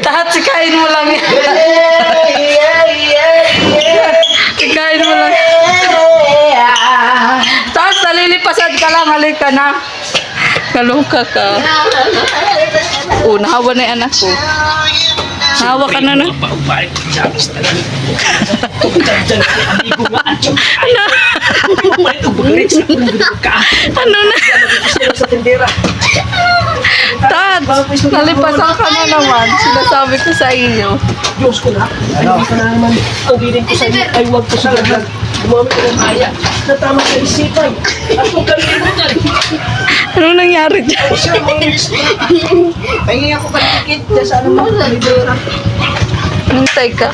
Tahat sikain mo lang yan. Sikain mo lang. Tahat nalilipasan ka lang. Halika na. Kaluka ka. Nahawa na yung anak ko. Nahawa ka na na. Ano na? Tad, nalipasan ka na naman. Sinasabi ko sa inyo. Diyos ko na. Ay, hindi ka na naman. Ang bilin ko sa inyo ay huwag ko sa lahat. Gumamit ko ng kaya na tama sa isipan. At huwag kalimutan. Anong nangyari dyan? Pahingi ako palikit. Diyan sa ano mo. Hintay ka.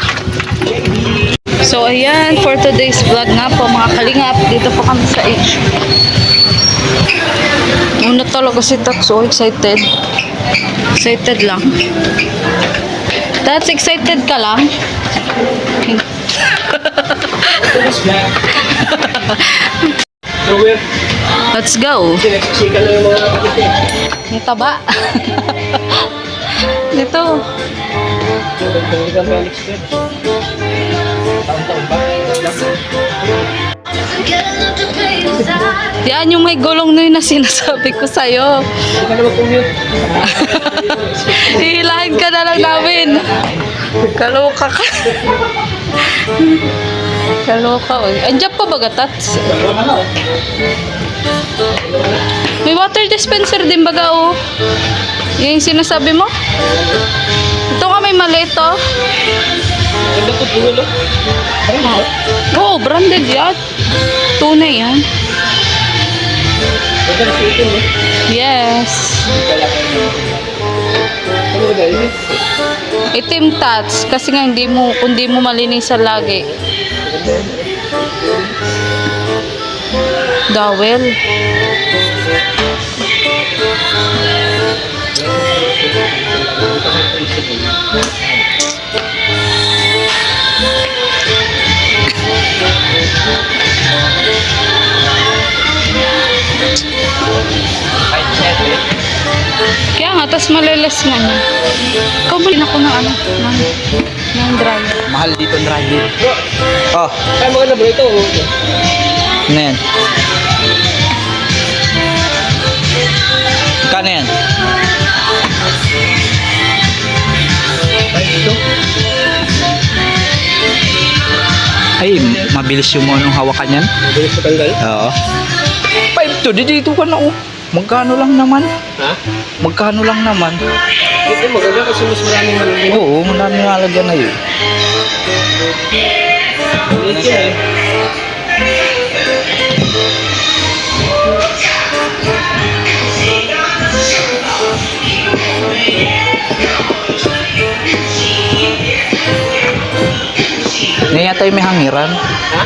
So, ayan, for today's vlog nga po, mga kalingap, dito po kami sa HQ. Una talaga si Tat, so excited. Excited lang. Tats, excited ka lang? Let's go. Sinaksikan lang yung mga kapatid eh. May taba. Dito. Hindi ka Felix Fred. Taon-taon ba? Yan yung may gulong na yun na sinasabi ko sa'yo. Hindi ka naman commute. Hihilahin ka na lang namin. Kaloka ka. Kaloka. Andiyan pa ba gatats? May water dispenser din baga oh. Yan yung sinasabi mo? Ito nga may maliit oh. Ganda po dulo. Oo, branded yan. Tunay yan. Ganda na siya ito. Yes. Ano ba dahil? Itim tats kasi nga kung di mo malinisan lagi. Dowel. Kaya nga, tas malilas nga niya. Ikaw ba rin ako ng ano? Ng driver. Mahal dito ang driver. Oh, Kaya maganda bro ito. ano yan? Kano yan? Ay, ito. Ay, mabilis yung anong hawakan yan. Mabilis sa tanggal. Oo. 5 to, dito ka na oh. Magkano lang naman? Ha? Magkano lang naman? Ito maganda kasi mas maraming malulunod. Oo, maraming nalagyan na yun. Maliit yan eh. Ngayon yata yung may hangiran. Ha?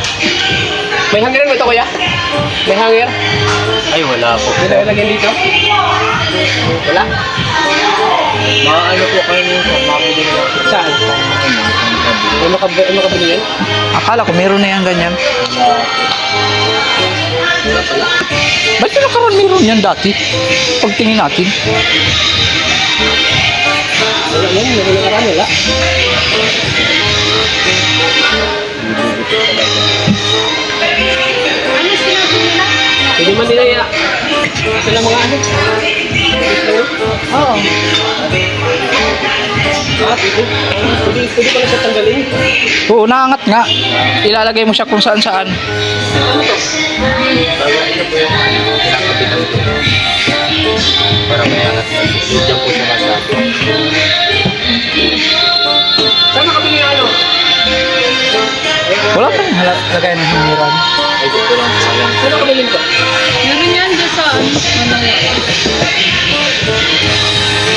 May hangiran ba ito kuya? May hangir? Ay, wala po. Hindi na ilagyan dito? Wala? Maano po kayo nito? Mabili na lang. Saan? Ano ka binigyan? Akala ko meron na yan ganyan. Ba't yung nakaroon meron yan dati? Pagtingin natin. Wala yan, meron na karami, wala. Pwede man nila ya. Sila mga ano? Oo. Pwede pala siya tanggalin. Oo, naangat nga. Ilalagay mo siya kung saan saan. Ano to? Para may angat. Diyan po siya masabi. Saan nakabili yung ano? Wala kang lagay ng hangiran. Ay, dito lang. Saan nakabili ito? Meron yan dyan sa ano?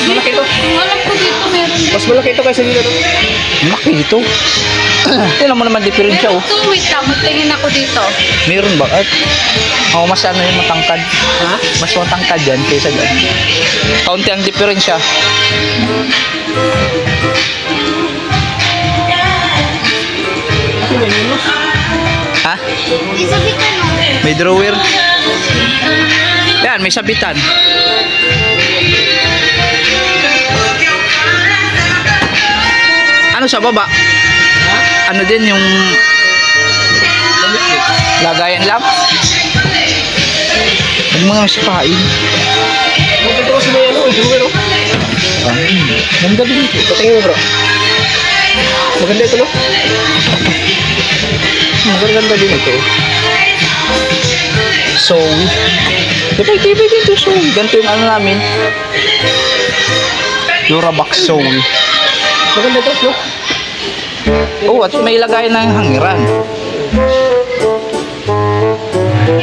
Malaki ito. Alam ko dito meron. Mas malaki ito kaysa dito. Laki ito. Tignan mo naman diferensya oh. Meron to, wait lang. Magtingin ako dito. Meron ba? At, mas ano yung matangkad. Ha? Mas matangkad yan kaysa dyan. Kaunti ang diferensya. Ha? May drawer. Yan, may sabitan. sa baba? Ano din yung lagayan lang? Huwag mo nga sipain. Maganda kasi may ano, drawer oh. Ganda din ito. Patingin mo bro. Maganda ito no? Ganda din ito. So, tipay-tipay dito. So, ganito yung ano namin. Durabox Soul. Maganda ito no? Oh, at may lagay ng hangiran.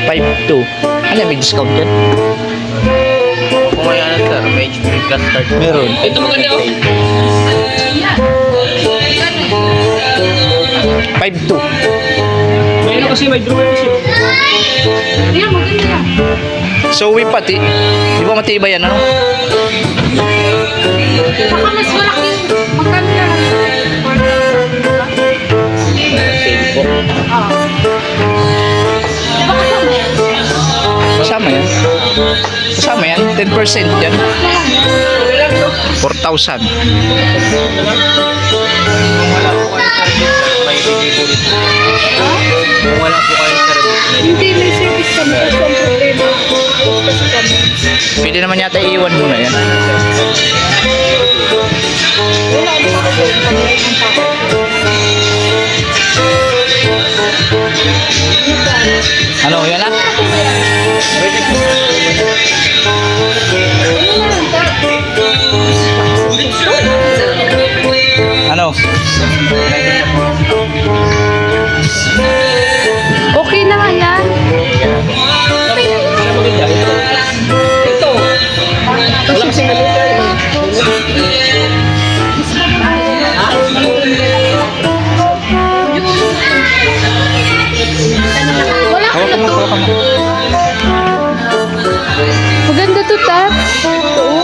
5.2. Ano, may discount yan? Kung may ano sir, may free custard. Meron. Ito maganda oh. 5.2. May ano kasi, may drawer kasi. Yan, maganda yan. So, we pati. Di ba matibay yan, ano? Baka mas malaki. Magkano na lang? 4,000 ba? Sale po. Ah. Di ba kasama yan? Kasama yan. Kasama yan. 10% yan. 4,000. Kung wala po kayo service sir, may delivery po. Kung wala po kayo service, may Hindi, may service kami. Kasi ang problema. Kasi kami. Pwede naman yata iiwan muna yan. Wala, ano pa kasi kami ang tao. Ano, yan na? Ano? Okay na nga yan. Ano maganda? Ito. Wala kasing ano sir. Wala ka Hawakan na mo, to. hawakan mo. Maganda to, Tat. Ito, oh.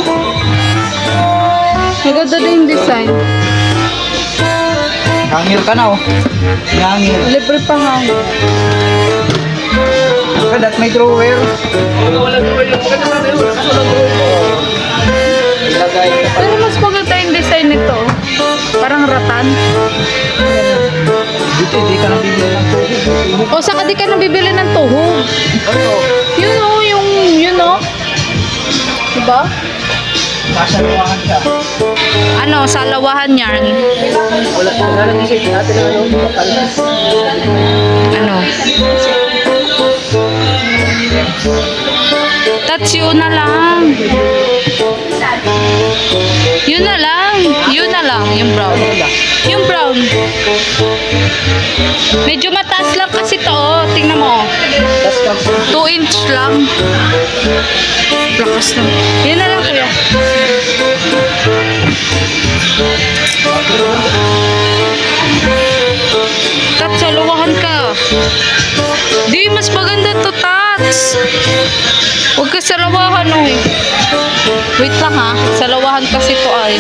Maganda na yung design. Hangil ka na, oh. Hangil. Libre pa nga. Kadat may drawer. Kung wala drawer yung maganda sana yun. Kaso walang drawer po. Ilagay ka pa. Pero mas maganda yung design nito. Oh. Parang ratan. Dito, hindi ka nang bibili ng tubig. O, saka di ka nang bibili ng tuhog. Ano? Yun, oh, yun, oh. Diba? Kasaluwahan siya. Ano, sa lawahan yan. Wala nang isip natin ng ano. Bakal. Ano? That's yun na lang. Yun na lang. Yun na lang. Yung brown. Yung brown. Medyo mataas lang kasi to. Oh. Tingnan mo. 2 inch lang. Lakas lang. Yun na lang kuya. Tats, saluwahan ka. Di, mas maganda to, Tats. Huwag ka salawahan, oy. Wait lang ha. Salawahan kasi to ay.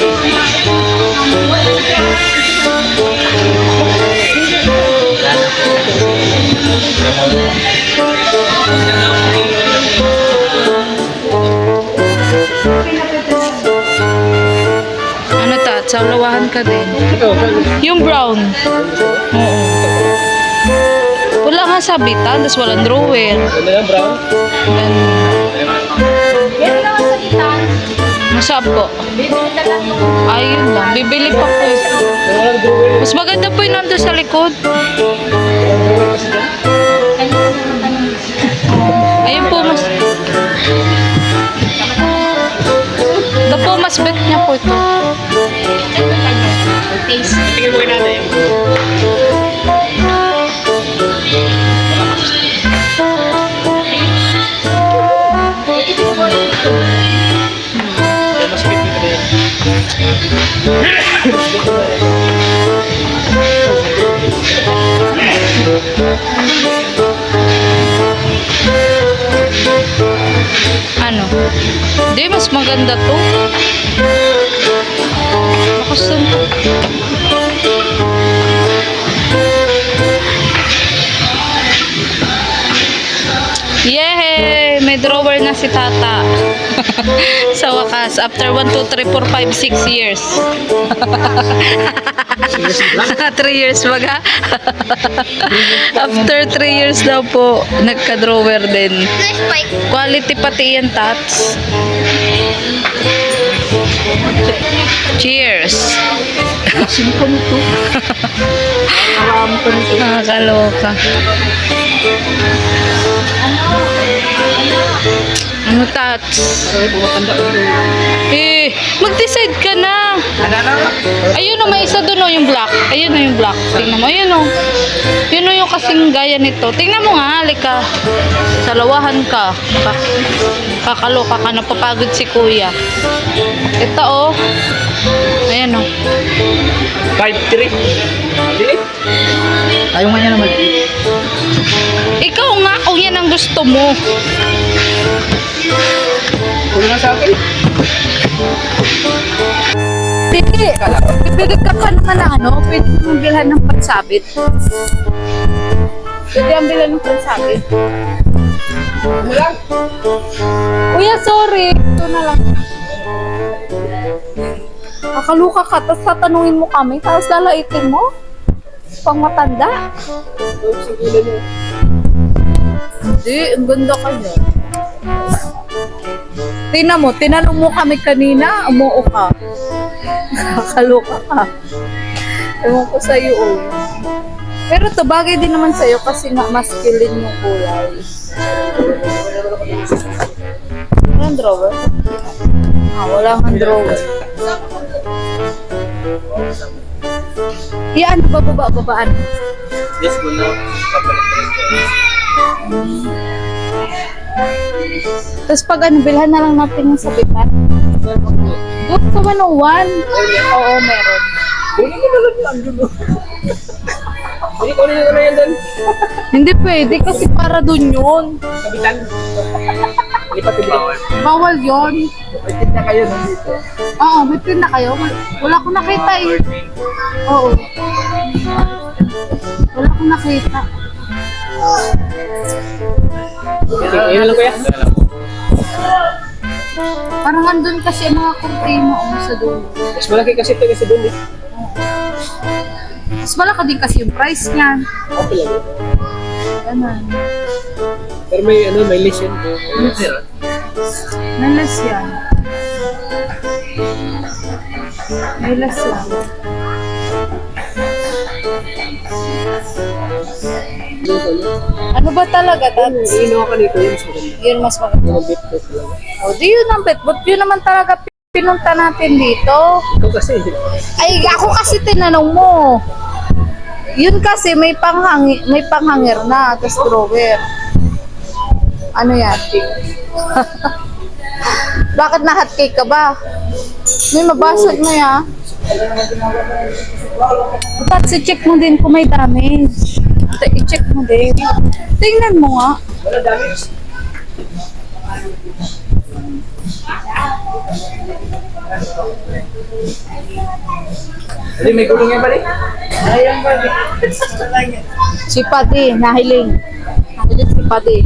Ano, Tats? Salawahan ka din. Yung brown. Oo. Wala nga sabitan, tapos walang drawer. Ano yan brown? Then, masab po. Ayun lang, bibili pa po. Kung walang drawer. Mas maganda po yung nandun sa likod. Ayun po, mas... Ito po, mas bet niya po ito. Tingin mo kayo natin. Mas fit nito din. Ano? Hindi, mas maganda to. Lakas lang to. Yehey! May drawer na si Tata. Sa wakas, after 1, 2, 3, 4, 5, 6 years. 3 years baga. After 3 years daw po, nagka-drawer din. Quality pati yan, Tats. Cheers! Sino ka mo to? Marami ka nito. Nakakaloka. Ano, Tats? Ay, bumatanda ko ito. Eh, mag-decide ka na. Ayun o, may isa doon o, yung black. Ayun o, yung black. Tingnan mo, ayun o. Yun o, yung kasing gaya nito. Tingnan mo nga, halika. Salawahan ka. Kakaloka ka, napapagod si kuya. Ito o. Ayan o. 5'3". Dili? Ayaw nga niya naman. Ikaw nga, kung yan ang gusto mo. Kung na sa akin. Hindi. Bibili ka pa naman ng ano, pwede mong bilhan ng pansabit. Pwede ang bilhan ng pansabit. Wala. Kuya, sorry. Ito na lang. Kakaluka ka, tapos tatanungin mo kami, tapos lalaitin mo. Pang matanda. Hindi, ang ganda kayo. Tingnan mo, tinanong mo kami kanina, umuo ka. Kakaluka ka. Ewan ko sa'yo, oh. Pero to bagay din naman sa'yo kasi nga masculine yung kulay. Walang drawer? Wala nga drawer. Yan, babaan. Yes, muna. Kapalit ko rin kayo. Tapos pag ano, bilhan na lang natin yung sabitan. Doon sa 101. Oo, meron. Kunin ko na lang yan. Hindi, kunin ko na yan doon. Hindi pwede kasi para doon yun. Kapitan. Lipat ko Bawal. Bawal yun. May tinda kayo nandito. Oo, may pin na kayo. Wala akong nakita eh. Oo. Wala akong nakita. Ayun lang kuya. Parang andun kasi ang mga kurtina sa doon. Mas malaki kasi ito kasi doon eh. Mas malaki din kasi yung price niyan. Okay lang. Ganun. Pero may ano, may list yan. May less yan. May less yan. Ano ba talaga, Tats? Ino ka dito, yun mas maganda. Yun mas maganda. Yung bit ko lang. O, di yun ang bet. But yun naman talaga pinunta natin dito. Ikaw kasi. Ay, ako kasi tinanong mo. Yun kasi may panghangir na, tapos drawer. Ano yan? Bakit na hotcake ka ba? May mabasag mo ya. Tapos i-check mo din kung may damage. I-check mo din. Tingnan mo nga. Wala damage. Hindi, may gulong yan pala. Ayan pala. Si Pati, nahiling. Nahiling si Pati.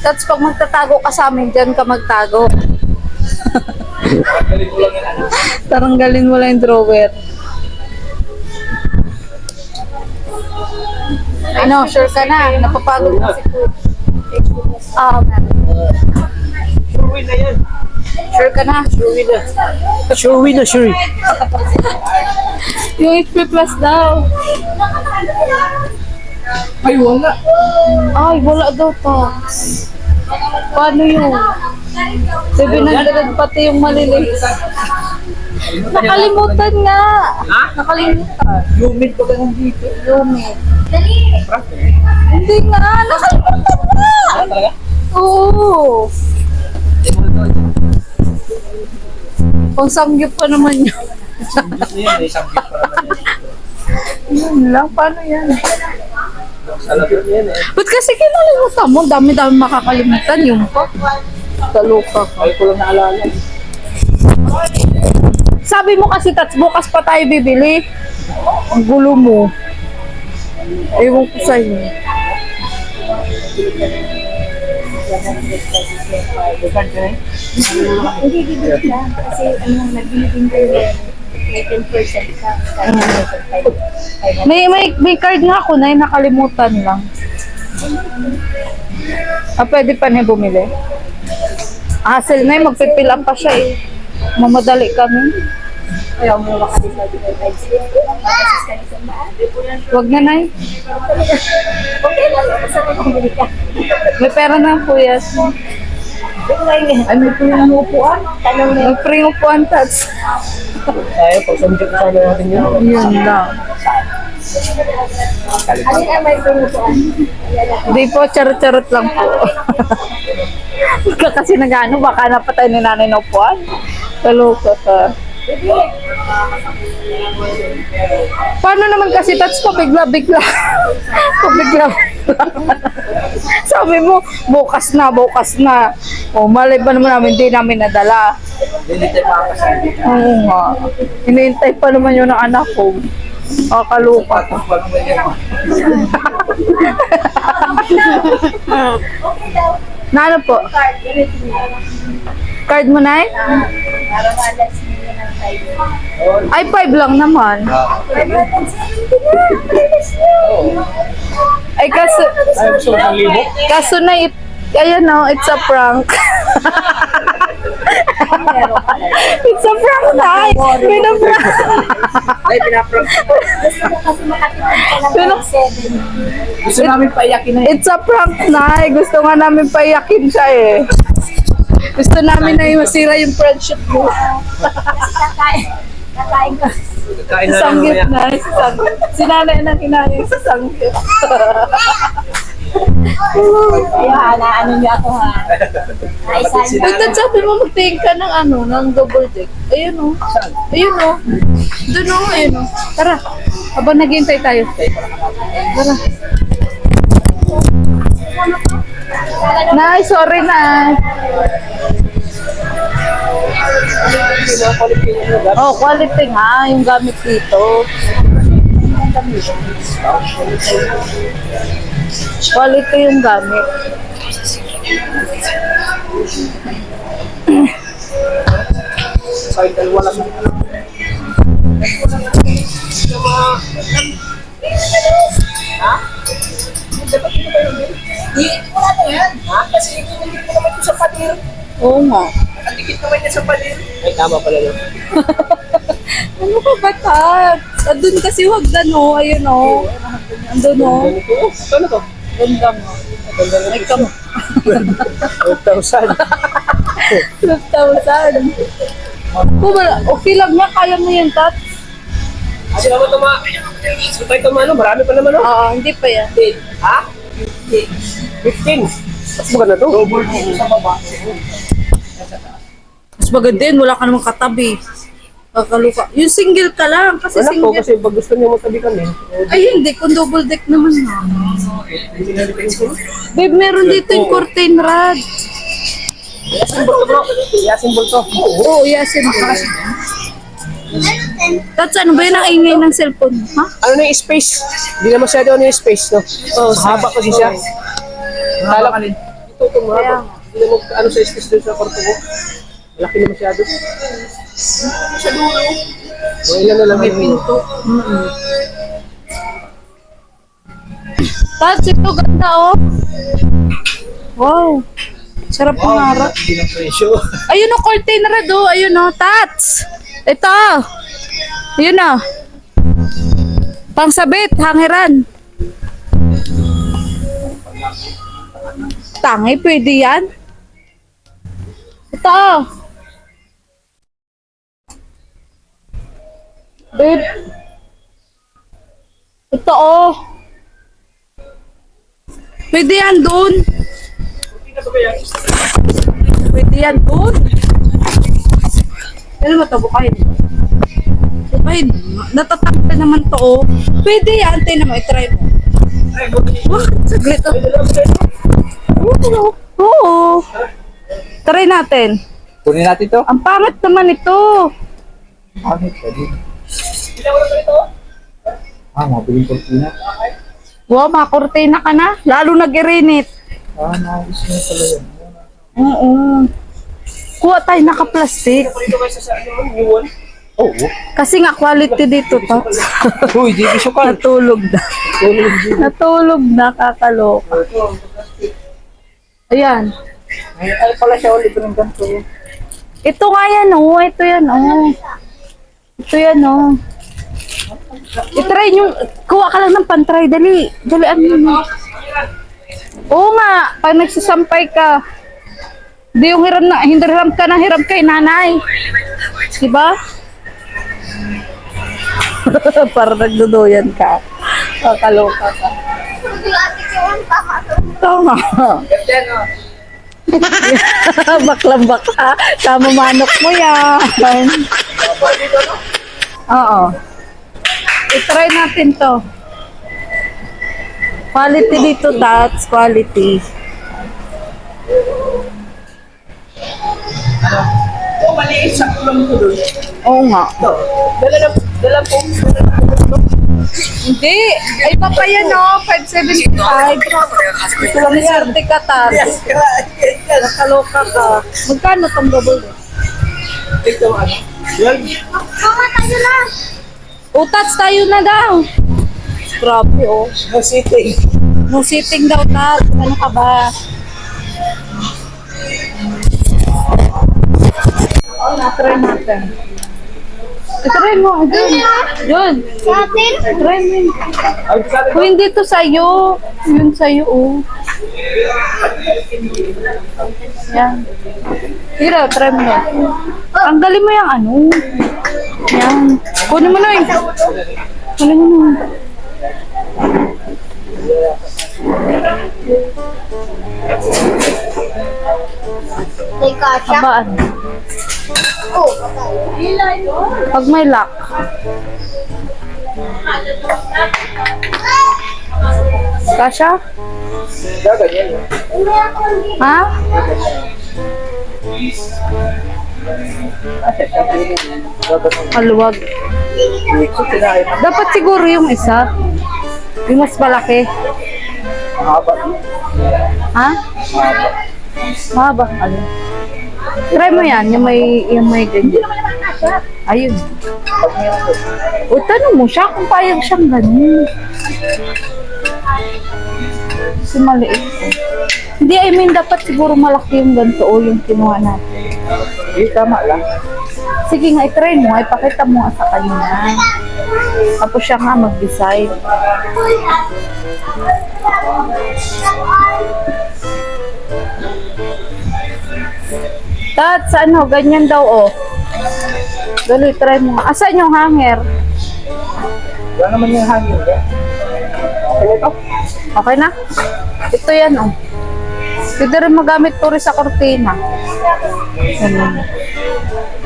Tapos pag magtatago ka sa amin, dyan ka magtago. Taranggalin mo lang yung drawer. Ano, sure ka na? Napapagod na si Kuya. Sure win na yan. Sure ka na? Sure win na. Sure win na, sure. Yung HP Plus daw. Ay, wala. Ay, wala daw to. Paano yun? 700 pati yung maliliit. Nakalimutan nga. Ha? Nakalimutan. Humid pa ka nandito. Lumit. Hindi nga. Nakalimutan nga. Talaga? Oo. Kung sangyup pa naman yun. May isang gift pa naman. Yun lang. Paano yan? Salamat yan eh. Ba't kasi kinalimutan mo? Dami-dami makakalimutan yung pa. Taluka ka. Ay, ko lang naalala. Sabi mo kasi, Tats, bukas pa tayo bibili. Ang gulo mo. Ewan ko sa'yo. Hindi bibig ka kasi nagbili din kayo may 10% ka. May card nga ako na nakalimutan lang. Pwede pa niya bumili? Hassle na magpipil up pa siya eh. Mamadali kami. Ayaw mo makadecide ng price. Matasis ka isang daan. Wag na, Nay. Okay lang, basta may pumili ka. May pera na po, yes. Ay, may free na upuan. Tanong na May free upuan, Tats. Tayo, pag sumikip sana natin yun. Yun lang. alin ang may pinupuan? Hindi po, charot-charot lang po. Kasi nag-ano, baka napatay ni nanay na upuan. Kaluka ka. Paano naman kasi, Tats, ko bigla-bigla. Bigla. Sabi mo, bukas na. O, malay ba naman namin, hindi namin nadala. Oo nga. Hinihintay pa naman yun ng anak ko. Kakaluka ko. Na ano po? Card mo na eh? Para ma-alas nila ng time. Ay, 5 lang naman. Ay, kaso... Ay, gusto mo ng libo? Kaso na, ayan o, it's a prank. It's a prank na. Pinaprank. Ay, pinaprank. Gusto mo kasi makatipid ka ng 7. Gusto namin paiyakin na It's a prank na. Gusto nga namin paiyakin siya eh. Gusto namin na masira yung friendship mo. Kasi kakain ko. Kain na lang Sanggit mamaya. na. Sanggit. Sinanay na kinain sa sanggit. Kaya ano niyo ako ha. Naisahan Ba't sabi mo magtingin ka ng ano, ng double deck? Ayun o. Ayun o. Doon o, ayun o. Tara. Habang naghihintay tayo. Tara. Nay, sorry na. Oh, quality nga yung gamit dito. Quality yung gamit. Kahit dalawa lang. Wala na yan. Ha? Kasi hindi ko naman ito sa pader. Oo nga. Nakadikit naman niya sa pader. Ay, tama pala yun. Ano ka ba, Tats? Andun kasi wag na, no? Ayun, no? Andun, no? Ano to? Ganda mo. Ay, kam. 12,000. 12,000. Okay lang na, kaya mo yan, Tats. Kasi naman ito so tayo tumano, marami pa naman. Oo, hindi pa yan. Ha? 15. Mas maganda to. Double sa baba. Mas maganda yun, wala ka namang katabi. Kakaluka. Yung single ka lang, kasi Wala po, single. kasi pag gusto niyo matabi kami. Ay, hindi. Kung double deck naman na. Babe, meron dito yung curtain rod. Yasin bol to bro. Yasin bol to. Oo, yasin mo. Tats, ano ba yun ang ingay ng cellphone mo? Ha? Ano na yung space? Hindi na masyado ano yung space, no? Oo, mahaba kasi siya. Kala ka rin. Ito, mahaba. Hindi na ano sa space doon sa kwarto mo. Malaki na masyado. Masyado ano. O, ilan na lang may pinto. Tats, ito ganda, oh. Wow. Sarap ng harap. Hindi na presyo. Ayun, oh, curtain rod, oh. Ayun, oh. Tats. Ito. Ayun, oh. Pangsabit, hangiran. Tangi, pwede yan. Ito. Babe. Ito, oh. Pwede yan doon. Pwede yan doon. Pero matabukayin. Ay, natatanggal naman to, oh. Pwede yan. Tayo naman, itry mo. Wah, saglit, oh. Oo. Try natin. Kunin natin to. Ang pangit naman ito. Bakit? Pwede. Mabiling kortina. Wow, makakortina ka na. Lalo nag-irinit. Gusto niya pala yan. Oo. Kuha tayo naka-plastic. Dito kayo sa ano, iwan. Oo. Kasi nga quality dito, Tots. Uy, di bisukal. Natulog na. Natulog na, kakaloka. Ayan. Ay pala siya ulit ng ganito. Ito nga yan, oh. Ito yan, oh. Ito yan, oh. I-try nyo. Kuha ka lang ng pantry. Dali. Dali, ano. Oo nga. Pag nagsasampay ka, hindi yung hindi hiram ka na hiram kay nanay. Diba? Para nagduduyan ka. Kakaloka ka. Tama. Baklang bakla. Tama manok mo yan. Oo. I-try natin to. Quality dito, Tats. Quality. Oh, maliit sa kulang ko doon. Oo nga. Dala po. Hindi. Ay, pa yan, no? 575. Ito lang ni Swerte ka, Tats. Nakaloka ka. Magkano tong double? Ito ano. Yan. Tats tayo na daw. Grabe, oh. No sitting. No sitting daw, Tats. Ano ka ba? Try natin. Try mo. Yun. Try mo. Kung hindi to sa'yo. Yun sa'yo, oh. Yan. Tira, try mo na. Tanggalin mo yung ano. Yan. Kunin mo na eh. Kunin mo na. Habaan. Pag may lock. Kasha? Gaganyan. Ha? Maluwag. Dapat siguro yung isa. Yung mas malaki. Mahaba. Ha? Mahaba. Alin? Try mo yan. Yung may ganyan. Ayun. O, tanong mo siya kung payag siyang ganyan. Kasi maliit ko. Hindi, I mean, dapat siguro malaki yung ganito o yung kinuha natin. Hindi, tama lang. Sige nga, i-try mo. Ipakita mo nga sa kanya. Tapos siya nga mag-decide. Tats, ano, ganyan daw, oh. Dali, try mo nga. Asan yung hanger? Wala naman yung hangin. Okay na ito. Okay na? Ito yan, oh. Pwede rin magamit to rin sa kortina. Ganun.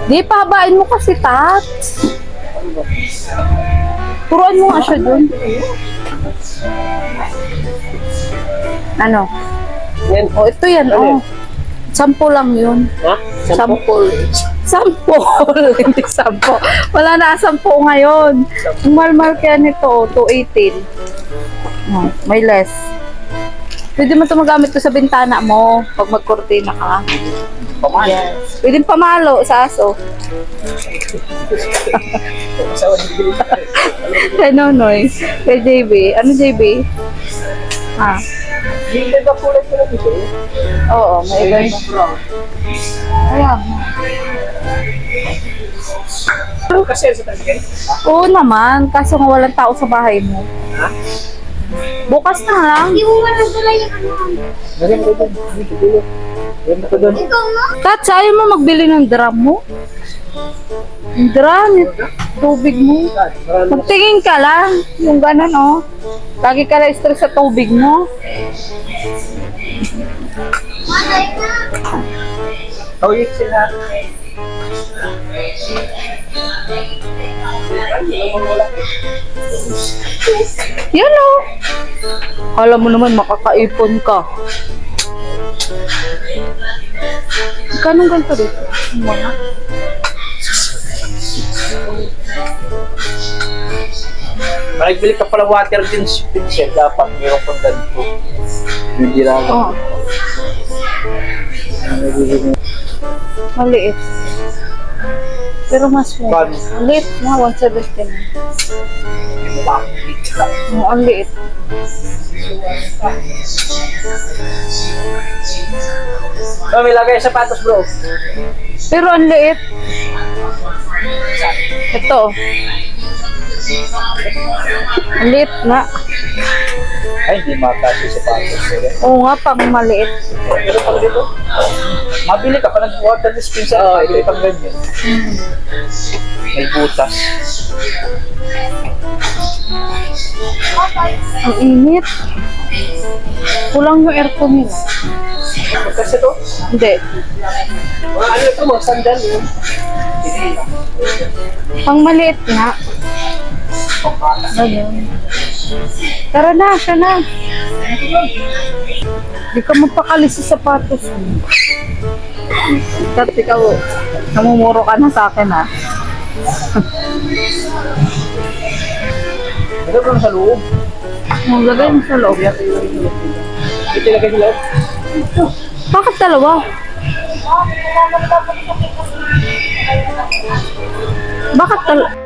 Di, pahabain mo kasi, Tats. Turuan mo nga siya dun. Ano? Yan. Oh, ito yan, oh. 10 lang yun. Ha? 10. 10. Hindi 10. Wala na 10 ngayon. Ang mahal-mahal kaya nito, 218. No, may less. Pwede mo ito magamit ko sa bintana mo pag magkortina ka. Yes. Pwede pamalo sa aso. Kay Nonoy. Kay JB. Ano JB? Ah. Hindi ba kulay ko lang ito? Oo, may iba na. Ayan. Kasi sa tabi Oo naman, kaso nga walang tao sa bahay mo. Ha? Bukas na lang. Ganyan ko doon. Dito, dito. Ganyan ko doon. Tats, ayaw mo magbili ng drum mo? Yung drum, yung tubig mo. Magtingin ka lang. Yung ganun, oh. Lagi ka lang stress sa tubig mo. Tawid sila. Yan, oh. Alam mo naman, makakaipon ka. Kanong ganito dito? Mga. Magbili ka pala water dispenser, dapat mayroon kang ganito. Hindi lang. Oh. Maliit. Pero mas Kano? maliit na, 170 na. Oh, ang liit. May lagay sa sapatos, bro. Pero ang liit. Ito. Ang liit nga. Ay, hindi makasya sa sapatos. Oo nga, pang maliit. Pero pag dito, mabili ka pa ng water dispenser, mabili pang ganyan. May butas. Ang init. Kulang yung aircon nila. Kasi to, Hindi. mga ano ito, mga sandal yun. Pang maliit nga. Ganun. Tara na, siya na. Hindi ka mapakali sa sapatos. Kat, ikaw, namumuro ka na sa akin, ha? Ito lang sa loob. Maglagay mo sa loob. Ito ilagay sa loob. Bakit dalawa? Bakit dalawa?